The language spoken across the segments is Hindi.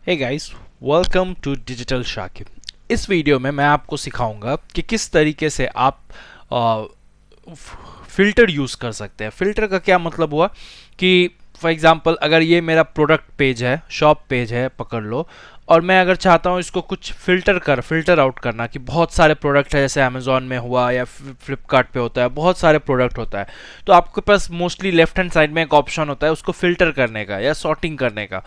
Hey guys, welcome to digital Shakib. इस वीडियो में मैं आपको सिखाऊंगा कि किस तरीके से आप फ़िल्टर यूज़ कर सकते हैं। फ़िल्टर का क्या मतलब हुआ कि फॉर एग्जांपल अगर ये मेरा प्रोडक्ट पेज है, शॉप पेज है, पकड़ लो, और मैं अगर चाहता हूँ इसको कुछ फ़िल्टर आउट करना कि बहुत सारे प्रोडक्ट है, जैसे अमेज़ॉन में हुआ या फ्लिपकार्ट पे होता है, बहुत सारे प्रोडक्ट होता है, तो आपके पास मोस्टली लेफ्ट हैंड साइड में एक ऑप्शन होता है उसको फ़िल्टर करने का या सॉर्टिंग करने का।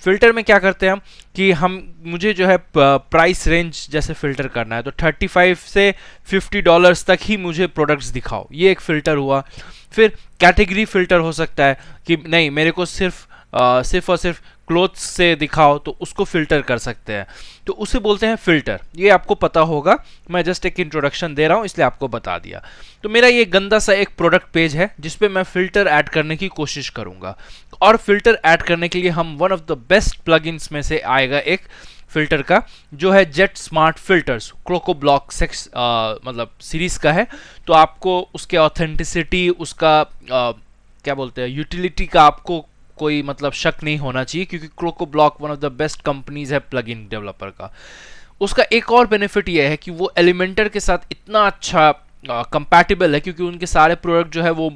फ़िल्टर में क्या करते हैं हम कि मुझे जो है प्राइस रेंज जैसे फ़िल्टर करना है, तो 35 से $50 तक ही मुझे प्रोडक्ट्स दिखाओ, ये एक फ़िल्टर हुआ। फिर कैटेगरी फ़िल्टर हो सकता है कि नहीं, मेरे को सिर्फ और सिर्फ क्लोथ्स से दिखाओ, तो उसको फ़िल्टर कर सकते हैं, तो उसे बोलते हैं फ़िल्टर। ये आपको पता होगा, मैं जस्ट एक इंट्रोडक्शन दे रहा हूँ इसलिए आपको बता दिया। तो मेरा ये गंदा सा एक प्रोडक्ट पेज है जिसपे मैं फ़िल्टर ऐड करने की कोशिश करूँगा, और फ़िल्टर ऐड करने के लिए हम one of the best plugins में से आएगा एक फ़िल्टर का, जो है जेट स्मार्ट फ़िल्टर्स, क्रोकोब्लॉक मतलब सीरीज़ का है। तो आपको उसके ऑथेंटिसिटी, उसका क्या बोलते हैं, यूटिलिटी का आपको कोई मतलब शक नहीं होना चाहिए, क्योंकि Crocoblock one of the best companies है प्लगइन डेवलपर का। उसका एक और बेनिफिट यह है कि वो एलिमेंटर के साथ इतना अच्छा कंपैटिबल है, क्योंकि उनके सारे प्रोडक्ट जो है वो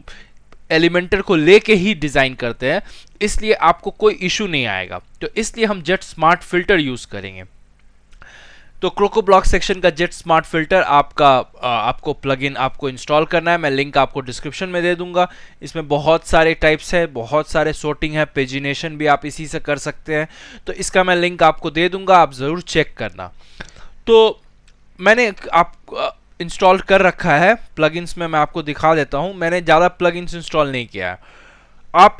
एलिमेंटर को लेके ही डिज़ाइन करते हैं, इसलिए आपको कोई इशू नहीं आएगा। तो इसलिए हम जेट स्मार्ट फिल्टर यूज़ करेंगे। तो क्रोकोब्लॉक सेक्शन का जेट स्मार्ट फिल्टर आपको प्लगइन आपको इंस्टॉल करना है। मैं लिंक आपको डिस्क्रिप्शन में दे दूंगा। इसमें बहुत सारे टाइप्स है, बहुत सारे सॉर्टिंग है, पेजिनेशन भी आप इसी से कर सकते हैं, तो इसका मैं लिंक आपको दे दूंगा, आप ज़रूर चेक करना। तो मैंने आप इंस्टॉल कर रखा है प्लगइन्स में, मैं आपको दिखा देता हूँ। मैंने ज़्यादा प्लगइन्स इंस्टॉल नहीं किया है। आप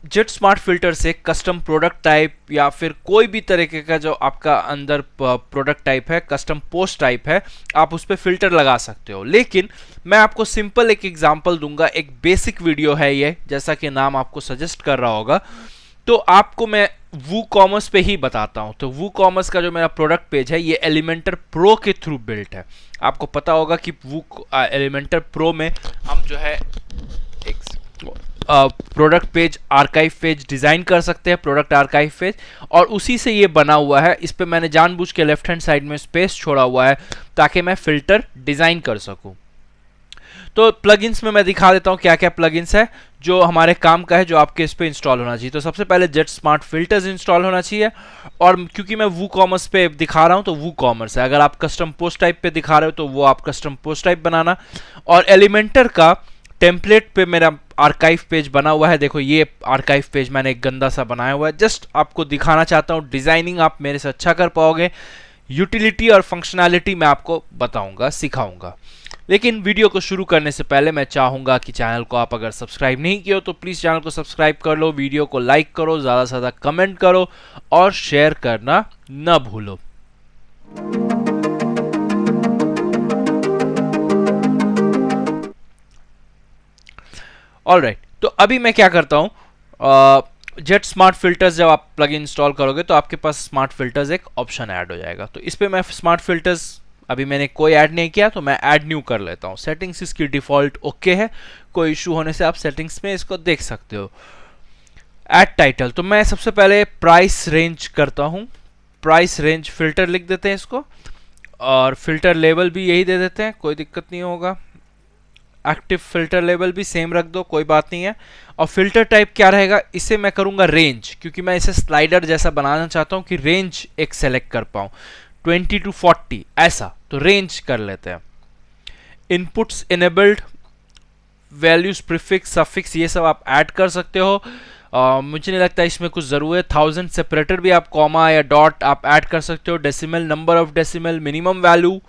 जेट स्मार्ट फिल्टर से कस्टम प्रोडक्ट टाइप या फिर कोई भी तरीके का जो आपका अंदर प्रोडक्ट टाइप है, कस्टम पोस्ट टाइप है, आप उस पर फिल्टर लगा सकते हो। लेकिन मैं आपको सिंपल एक एग्जांपल दूंगा, एक बेसिक वीडियो है ये, जैसा कि नाम आपको सजेस्ट कर रहा होगा। तो आपको मैं वू कॉमर्स पे ही बताता हूं। तो वू कॉमर्स का जो मेरा प्रोडक्ट पेज है, ये एलिमेंटर प्रो के थ्रू बिल्ट है। आपको पता होगा कि वू एलिमेंटर प्रो में हम जो है एक product page, archive page design कर सकते हैं, प्रोडक्ट आर्काइव पेज, और उसी से ये बना हुआ है। इस पे मैंने जानबूझ के लेफ्ट हैंड साइड में स्पेस छोड़ा हुआ है ताकि मैं फिल्टर डिज़ाइन कर सकूं। तो प्लगइन्स में मैं दिखा देता हूं क्या क्या प्लगइन्स है जो हमारे काम का है, जो आपके इस पे इंस्टॉल होना चाहिए। तो सबसे पहले जेट स्मार्ट फिल्टर्स इंस्टॉल होना चाहिए, और क्योंकि मैं वू कॉमर्स पे दिखा रहा हूं तो वू कॉमर्स है। अगर आप कस्टम पोस्ट टाइप पे दिखा रहे हो तो वो आप कस्टम पोस्ट टाइप बनाना। और एलिमेंटर का टेम्पलेट पे मेरा आर्काइव पेज बना हुआ है। देखो, ये आर्काइव पेज मैंने एक गंदा सा बनाया हुआ है, जस्ट आपको दिखाना चाहता हूँ। डिजाइनिंग आप मेरे से अच्छा कर पाओगे, यूटिलिटी और फंक्शनैलिटी मैं आपको बताऊंगा, सिखाऊंगा। लेकिन वीडियो को शुरू करने से पहले मैं चाहूंगा कि चैनल को आप अगर सब्सक्राइब नहीं किया हो तो प्लीज़ चैनल को सब्सक्राइब कर लो, वीडियो को लाइक करो, ज़्यादा से ज़्यादा कमेंट करो और शेयर करना न भूलो। ऑलराइट, तो अभी मैं क्या करता हूँ, जेट स्मार्ट फिल्टर्स जब आप प्लग इंस्टॉल करोगे तो आपके पास स्मार्ट फिल्टर्स एक ऑप्शन ऐड हो जाएगा। तो इस पर मैं स्मार्ट फिल्टर्स अभी मैंने कोई ऐड नहीं किया, तो मैं ऐड न्यू कर लेता हूँ। सेटिंग्स इसकी डिफ़ॉल्ट ओके है, कोई इशू होने से आप सेटिंग्स में इसको देख सकते हो। ऐड टाइटल, तो मैं सबसे पहले प्राइस रेंज करता हूँ। प्राइस रेंज फिल्टर लिख देते हैं इसको, और फिल्टर लेवल भी यही दे देते हैं, कोई दिक्कत नहीं होगा। एक्टिव फिल्टर लेवल भी सेम रख दो, कोई बात नहीं है। और फिल्टर टाइप क्या रहेगा, इसे मैं करूंगा रेंज, क्योंकि मैं इसे स्लाइडर जैसा बनाना चाहता हूं कि रेंज एक सेलेक्ट कर पाऊं, 20 to 40 ऐसा, तो रेंज कर लेते हैं। Inputs enabled, values, prefix, suffix, ये सब आप ऐड कर सकते हो। मुझे नहीं लगता इसमें कुछ ज़रूरत है। 1000 सेपरेटर भी आप कॉमा या डॉट आप ऐड कर सकते हो। Decimal, number of decimal, minimum value,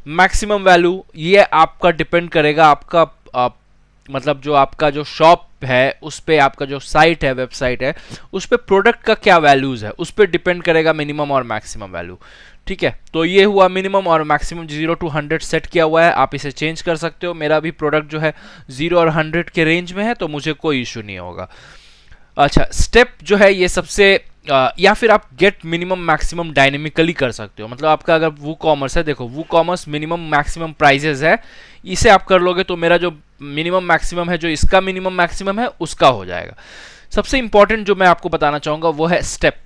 maximum value, ये आपका डिपेंड करेगा। आपका मतलब जो आपका जो शॉप है उस पर, आपका जो साइट है, वेबसाइट है, उस पर प्रोडक्ट का क्या वैल्यूज़ है उस पर डिपेंड करेगा मिनिमम और मैक्सिमम वैल्यू। ठीक है, तो ये हुआ मिनिमम और मैक्सिमम। 0 to 100 सेट किया हुआ है, आप इसे चेंज कर सकते हो। मेरा भी प्रोडक्ट जो है 0 और 100 के रेंज में है, तो मुझे कोई इशू नहीं होगा। अच्छा, स्टेप जो है ये सबसे या फिर आप गेट मिनिमम मैक्सिमम डायनेमिकली कर सकते हो। मतलब आपका अगर वू कॉमर्स है, देखो वू कॉमर्स मिनिमम मैक्सिमम प्राइजेस है, इसे आप कर लोगे तो मेरा जो मिनिमम मैक्सिमम है, जो इसका मिनिमम मैक्सिमम है, उसका हो जाएगा। सबसे इंपॉर्टेंट जो मैं आपको बताना चाहूँगा वो है स्टेप।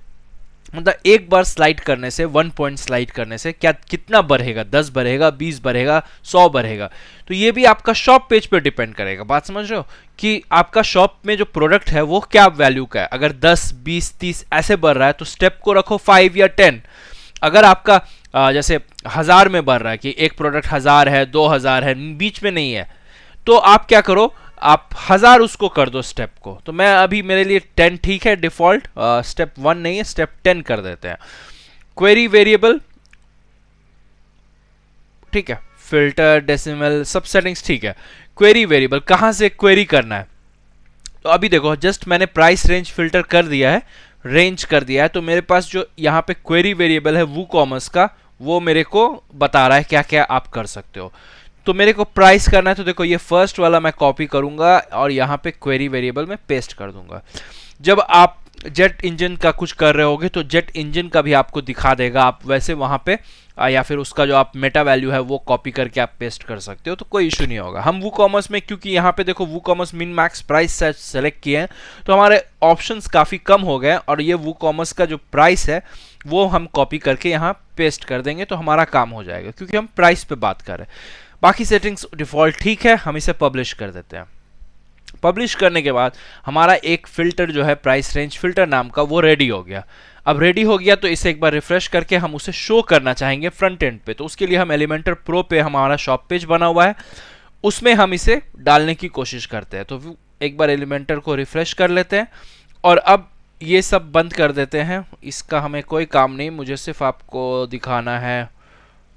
मतलब एक बार स्लाइड करने से, 1 पॉइंट स्लाइड करने से क्या कितना बढ़ेगा, 10 बढ़ेगा, 20 बढ़ेगा, 100 बढ़ेगा। तो ये भी आपका शॉप पेज पे डिपेंड करेगा। बात समझ रहे हो कि आपका शॉप में जो प्रोडक्ट है वो क्या वैल्यू का है। अगर 10, 20, 30 ऐसे बढ़ रहा है तो स्टेप को रखो 5 या 10। अगर आपका जैसे 1000 में बढ़ रहा है कि एक प्रोडक्ट 1000 है, 2000 है, बीच में नहीं है, तो आप क्या करो, आप 1000 उसको कर दो स्टेप को। तो मैं अभी मेरे लिए 10 ठीक है डिफॉल्ट, स्टेप 1 नहीं है, स्टेप 10 कर देते हैं। क्वेरी वेरिएबल ठीक है, फिल्टर, डेसिमल, सब सेटिंग्स ठीक है। क्वेरी वेरिएबल कहां से क्वेरी करना है, तो अभी देखो जस्ट मैंने प्राइस रेंज फिल्टर कर दिया है, रेंज कर दिया है, तो मेरे पास जो यहाँ पे क्वेरी वेरिएबल है वूकॉमर्स का, वो मेरे को बता रहा है क्या क्या आप कर सकते हो। तो मेरे को प्राइस करना है, तो देखो ये फर्स्ट वाला मैं कॉपी करूंगा और यहाँ पे क्वेरी वेरिएबल में पेस्ट कर दूंगा। जब आप जेट इंजन का कुछ कर रहे होगे तो जेट इंजन का भी आपको दिखा देगा, आप वैसे वहाँ पे या फिर उसका जो आप मेटा वैल्यू है वो कॉपी करके आप पेस्ट कर सकते हो, तो कोई इशू नहीं होगा। हम वूकॉमर्स में, क्योंकि यहाँ पे देखो WooCommerce min max price select किए हैं, तो हमारे ऑप्शंस काफ़ी कम हो गए और ये वूकॉमर्स का जो प्राइस है वो हम कॉपी करके यहाँ पेस्ट कर देंगे, तो हमारा काम हो जाएगा, क्योंकि हम प्राइस पे बात कर रहे हैं। बाकी सेटिंग्स डिफ़ॉल्ट ठीक है, हम इसे पब्लिश कर देते हैं। पब्लिश करने के बाद हमारा एक फ़िल्टर जो है प्राइस रेंज फ़िल्टर नाम का, वो रेडी हो गया। अब रेडी हो गया तो इसे एक बार रिफ्रेश करके हम उसे शो करना चाहेंगे फ्रंट एंड पे, तो उसके लिए हम एलिमेंटर प्रो पे हमारा शॉप पेज बना हुआ है, उसमें हम इसे डालने की कोशिश करते हैं। तो एक बार एलिमेंटर को रिफ्रेश कर लेते हैं और अब ये सब बंद कर देते हैं, इसका हमें कोई काम नहीं, मुझे सिर्फ आपको दिखाना है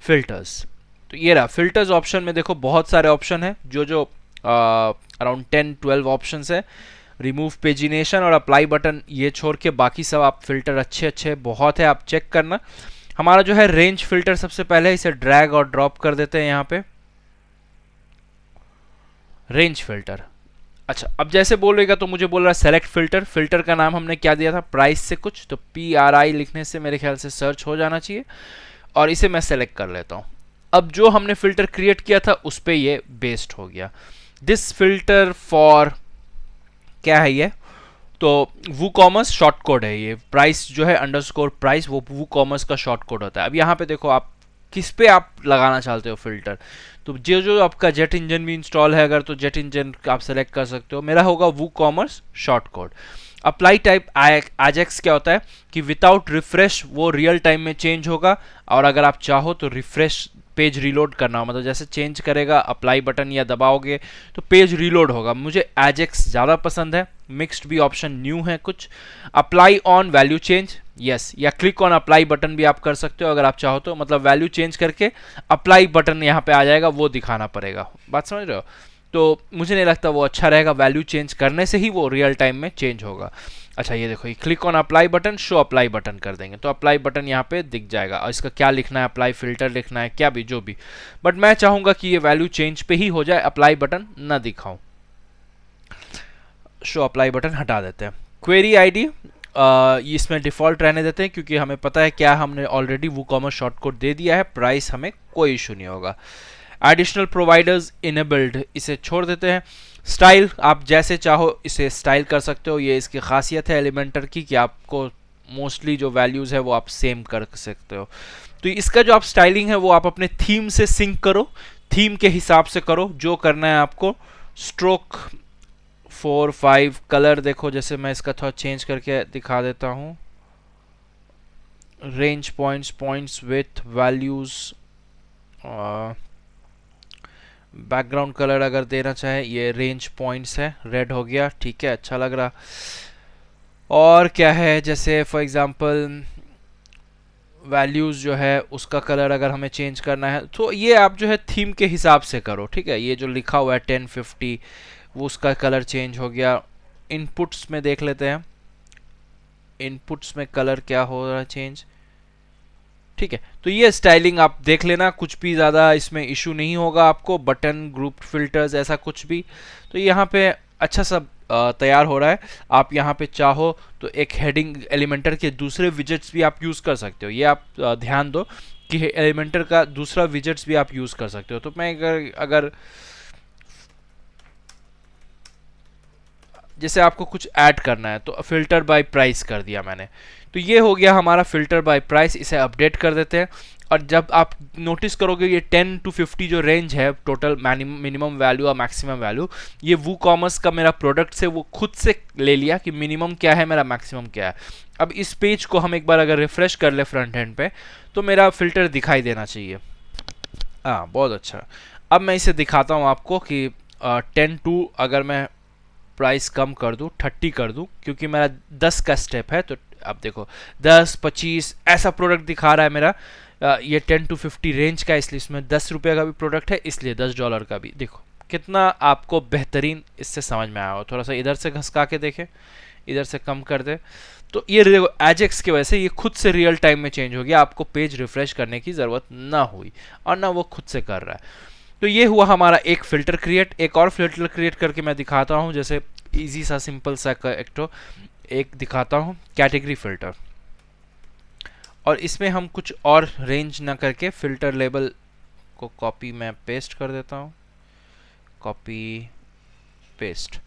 फ़िल्टर्स। तो ये रहा फ़िल्टर्स ऑप्शन में, देखो बहुत सारे ऑप्शन है, जो अराउंड 10-12 ऑप्शंस है। रिमूव पेजिनेशन और अप्लाई बटन ये छोड़ के बाकी सब आप फिल्टर अच्छे बहुत है, आप चेक करना। हमारा जो है रेंज फिल्टर, सबसे पहले इसे ड्रैग और ड्रॉप कर देते हैं यहाँ पे, रेंज फिल्टर। अच्छा, अब जैसे बोलेगा तो मुझे बोल रहा है सेलेक्ट फिल्टर। फिल्टर का नाम हमने क्या दिया था, प्राइस से कुछ, तो PRI लिखने से मेरे ख्याल से सर्च हो जाना चाहिए, और इसे मैं सेलेक्ट कर लेता हूँ। अब जो हमने फिल्टर क्रिएट किया था उस पर ये बेस्ड हो गया। दिस फिल्टर फॉर क्या है ये, तो वूकॉमर्स शॉर्ट कोड है, ये प्राइस जो है अंडरस्कोर प्राइस, वो वूकॉमर्स का शॉर्ट कोड होता है। अब यहाँ पे देखो आप किस पे आप लगाना चाहते हो फिल्टर, तो जो आपका जेट इंजन भी इंस्टॉल है अगर, तो जेट इंजन आप सेलेक्ट कर सकते हो। मेरा होगा WooCommerce short code. Apply type AJAX क्या होता है कि विदाउट रिफ्रेश वो रियल टाइम में चेंज होगा, और अगर आप चाहो तो रिफ्रेश पेज रीलोड करना हो, मतलब जैसे चेंज करेगा अप्लाई बटन या दबाओगे तो पेज रीलोड होगा। मुझे एजेक्स ज़्यादा पसंद है। मिक्स्ड भी ऑप्शन न्यू है कुछ। Apply on value change, yes, या क्लिक ऑन अप्लाई बटन भी आप कर सकते हो अगर आप चाहो तो, मतलब वैल्यू चेंज करके अप्लाई बटन यहाँ पे आ जाएगा, वो दिखाना पड़ेगा। बात समझ रहे हो, तो मुझे नहीं लगता वो अच्छा रहेगा, वैल्यू चेंज करने से ही वो रियल टाइम में चेंज होगा। अच्छा ये देखो, ये click on apply button, show apply button कर देंगे तो अप्लाई बटन यहाँ पे दिख जाएगा, और इसका क्या लिखना है, अप्लाई फिल्टर लिखना है, क्या भी जो भी, बट मैं चाहूँगा कि ये वैल्यू चेंज पे ही हो जाए, अप्लाई बटन ना दिखाऊं। शो अप्लाई बटन हटा देते हैं। क्वेरी आईडी इसमें डिफ़ॉल्ट रहने देते हैं, क्योंकि हमें पता है क्या, हमने ऑलरेडी वूकॉमर्स शॉर्ट कोड दे दिया है। प्राइस हमें कोई इशू नहीं होगा। एडिशनल प्रोवाइडर्स इनेबल्ड, इसे छोड़ देते हैं। स्टाइल आप जैसे चाहो इसे स्टाइल कर सकते हो, ये इसकी खासियत है एलिमेंटर की कि आपको मोस्टली जो वैल्यूज़ है वो आप सेम कर सकते हो। तो इसका जो आप स्टाइलिंग है वो आप अपने थीम से सिंक करो, थीम के हिसाब से करो जो करना है आपको। स्ट्रोक 4-5 कलर देखो, जैसे मैं इसका थोड़ा चेंज करके दिखा देता हूँ। Range points with values, background colour अगर देना चाहे, ये रेंज पॉइंट्स है, रेड हो गया, ठीक है, अच्छा लग रहा। और क्या है, जैसे फॉर एग्जांपल वैल्यूज़ जो है उसका कलर अगर हमें चेंज करना है तो ये आप जो है थीम के हिसाब से करो, ठीक है। ये जो लिखा हुआ है 1050 वो उसका कलर चेंज हो गया। इनपुट्स में देख लेते हैं, इनपुट्स में कलर क्या हो रहा है चेंज, ठीक है। तो ये स्टाइलिंग आप देख लेना, कुछ भी ज़्यादा इसमें इशू नहीं होगा आपको। बटन ग्रुप फिल्टर्स ऐसा कुछ भी, तो यहाँ पे अच्छा सब तैयार हो रहा है। आप यहाँ पे चाहो तो एक हेडिंग एलिमेंटर के दूसरे विजेट्स भी आप यूज़ कर सकते हो, ये आप ध्यान दो कि एलिमेंटर का दूसरा विजेट्स भी आप यूज़ कर सकते हो। तो मैं अगर जैसे आपको कुछ ऐड करना है तो फिल्टर बाय प्राइस कर दिया मैंने, तो ये हो गया हमारा फिल्टर बाय प्राइस, इसे अपडेट कर देते हैं। और जब आप नोटिस करोगे ये 10 to 50 जो रेंज है टोटल मिनिमम वैल्यू और मैक्सिमम वैल्यू, ये वो कॉमर्स का मेरा प्रोडक्ट से वो खुद से ले लिया कि मिनिमम क्या है मेरा मैक्सिमम क्या है। अब इस पेज को हम एक बार अगर रिफ्रेश कर ले फ्रंट एंड पे तो मेरा फिल्टर दिखाई देना चाहिए। हाँ, बहुत अच्छा। अब मैं इसे दिखाता हूँ आपको कि 10 टू अगर मैं प्राइस कम कर दूँ 30 कर दूँ, क्योंकि मेरा 10 का स्टेप है। तो आप देखो 10 25 ऐसा प्रोडक्ट दिखा रहा है मेरा। ये 10 to 50 रेंज का, इसलिए इसमें 10 रुपये का भी प्रोडक्ट है, इसलिए $10 का भी। देखो कितना आपको बेहतरीन इससे समझ में आया हो। थोड़ा सा इधर से घसका के देखें, इधर से कम कर दे तो ये देखो एजेक्स की वजह से ये खुद से रियल टाइम में चेंज हो गया, आपको पेज रिफ्रेश करने की ज़रूरत ना हुई और ना वो खुद से कर रहा है। तो ये हुआ हमारा एक फ़िल्टर क्रिएट। एक और फिल्टर क्रिएट करके मैं दिखाता हूँ, जैसे इजी सा सिंपल सा एक दिखाता हूँ कैटेगरी फ़िल्टर। और इसमें हम कुछ और रेंज ना करके फ़िल्टर लेबल को कॉपी मैं पेस्ट कर देता हूँ, कॉपी पेस्ट।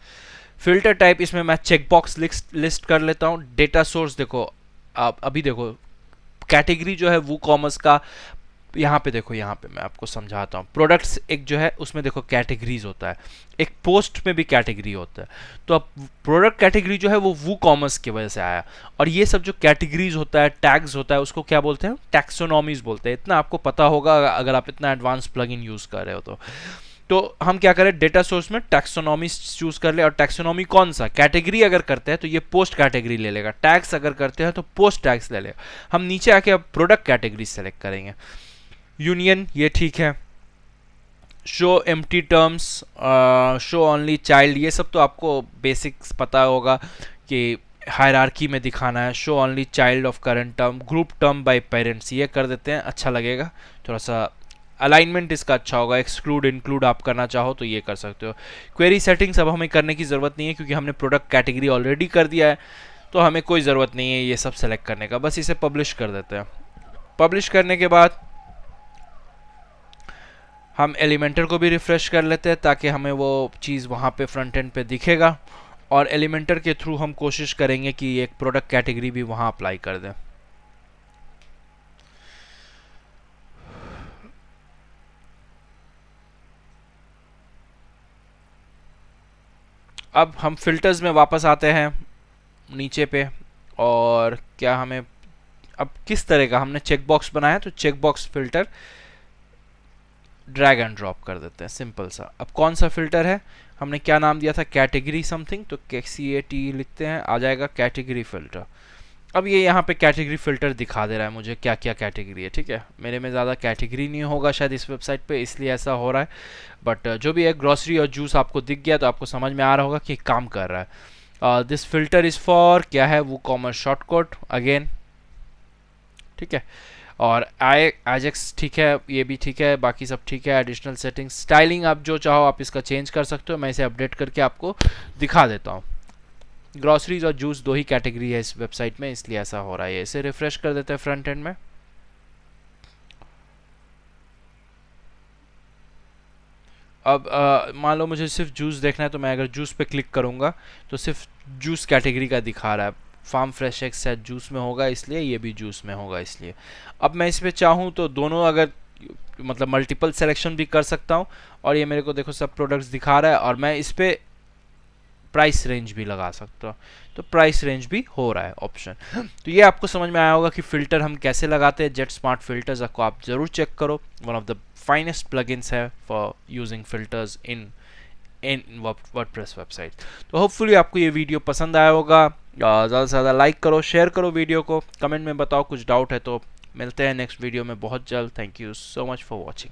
फिल्टर टाइप इसमें मैं चेकबॉक्स लिस्ट कर लेता हूँ। डेटा सोर्स देखो, आप अभी देखो कैटेगरी जो है वो कॉमर्स का, यहाँ पे देखो, यहाँ पे मैं आपको समझाता हूँ। प्रोडक्ट्स एक जो है उसमें देखो कैटेगरीज होता है, एक पोस्ट में भी कैटेगरी होता है। तो अब प्रोडक्ट कैटेगरी जो है वो कॉमर्स की वजह से आया। और ये सब जो कैटेगरीज होता है, टैग्स होता है, उसको क्या बोलते हैं? टैक्सोनॉमीज बोलते हैं। इतना आपको पता होगा अगर आप इतना एडवांस प्लगइन यूज़ कर रहे हो तो हम क्या करें, डेटा सोर्स में टैक्सोनॉमी चूज कर ले। और टैक्सोनॉमी कौन सा? कैटेगरी अगर करते हैं तो ये पोस्ट कैटेगरी ले लेगा, टैग्स अगर करते हैं तो पोस्ट टैग्स ले लेगा। हम नीचे आके अब प्रोडक्ट कैटेगरी सेलेक्ट करेंगे। यूनियन ये ठीक है, show empty terms, show only child, ये सब तो आपको बेसिक्स पता होगा कि हायरार्की में दिखाना है। Show only child of current term, group term by parents, ये कर देते हैं, अच्छा लगेगा। थोड़ा सा अलाइनमेंट इसका अच्छा होगा। एक्सक्लूड इंक्लूड आप करना चाहो तो ये कर सकते हो। क्वेरी सेटिंग्स अब हमें करने की ज़रूरत नहीं है, क्योंकि हमने प्रोडक्ट कैटेगरी ऑलरेडी कर दिया है, तो हमें कोई ज़रूरत नहीं है ये सब सेलेक्ट करने का। बस इसे पब्लिश कर देते हैं। पब्लिश करने के बाद हम एलिमेंटर को भी रिफ़्रेश कर लेते हैं, ताकि हमें वो चीज़ वहाँ पे फ्रंट एंड पे दिखेगा। और एलिमेंटर के थ्रू हम कोशिश करेंगे कि एक प्रोडक्ट कैटेगरी भी वहाँ अप्लाई कर दें। अब हम फिल्टर्स में वापस आते हैं नीचे पे। और क्या हमें अब किस तरह का हमने चेकबॉक्स बनाया, तो checkbox filter drag and drop कर देते हैं, सिंपल सा। अब कौन सा फिल्टर है, हमने क्या नाम दिया था, कैटेगरी समथिंग, तो CAT लिखते हैं, आ जाएगा कैटेगरी फिल्टर। अब ये यहाँ पे कैटेगरी फिल्टर दिखा दे रहा है मुझे क्या क्या कैटेगरी है। ठीक है, मेरे में ज़्यादा कैटेगरी नहीं होगा शायद इस वेबसाइट पे, इसलिए ऐसा हो रहा है। बट जो भी है, ग्रॉसरी और जूस आपको दिख गया तो आपको समझ में आ रहा होगा कि काम कर रहा है। दिस फिल्टर इज़ फॉर क्या है, वो कॉमर्स शॉर्टकट अगेन, ठीक है। और एजेक्स ठीक है, ये भी ठीक है, बाकी सब ठीक है। एडिशनल सेटिंग्स, स्टाइलिंग आप जो चाहो आप इसका चेंज कर सकते हो। मैं इसे अपडेट करके आपको दिखा देता हूँ। ग्रॉसरीज और जूस दो ही कैटेगरी है इस वेबसाइट में, इसलिए ऐसा हो रहा है। इसे रिफ्रेश कर देते हैं फ्रंट एंड में। अब मान लो मुझे सिर्फ जूस देखना है, तो मैं अगर जूस पे क्लिक करूँगा तो सिर्फ जूस कैटेगरी का दिखा रहा है। फार्म फ्रेश एक्स शायद जूस में होगा, इसलिए ये भी जूस में होगा, इसलिए। अब मैं इस पर चाहूँ तो दोनों अगर मतलब मल्टीपल सिलेक्शन भी कर सकता हूँ। और ये मेरे को देखो सब प्रोडक्ट्स दिखा रहा है, और मैं इस पर प्राइस रेंज भी लगा सकता हूँ, तो प्राइस रेंज भी हो रहा है ऑप्शन। तो ये आपको समझ में आया होगा कि फ़िल्टर हम कैसे लगाते हैं। जेट स्मार्ट फिल्टर्स को आप ज़रूर चेक करो, one of the finest plugins है for using filters in WordPress website. तो होपफुली आपको ये वीडियो पसंद आया होगा। ज़्यादा से ज़्यादा लाइक करो, शेयर करो वीडियो को, कमेंट में बताओ कुछ डाउट है तो। मिलते हैं नेक्स्ट वीडियो में बहुत जल्द। Thank you so much for watching.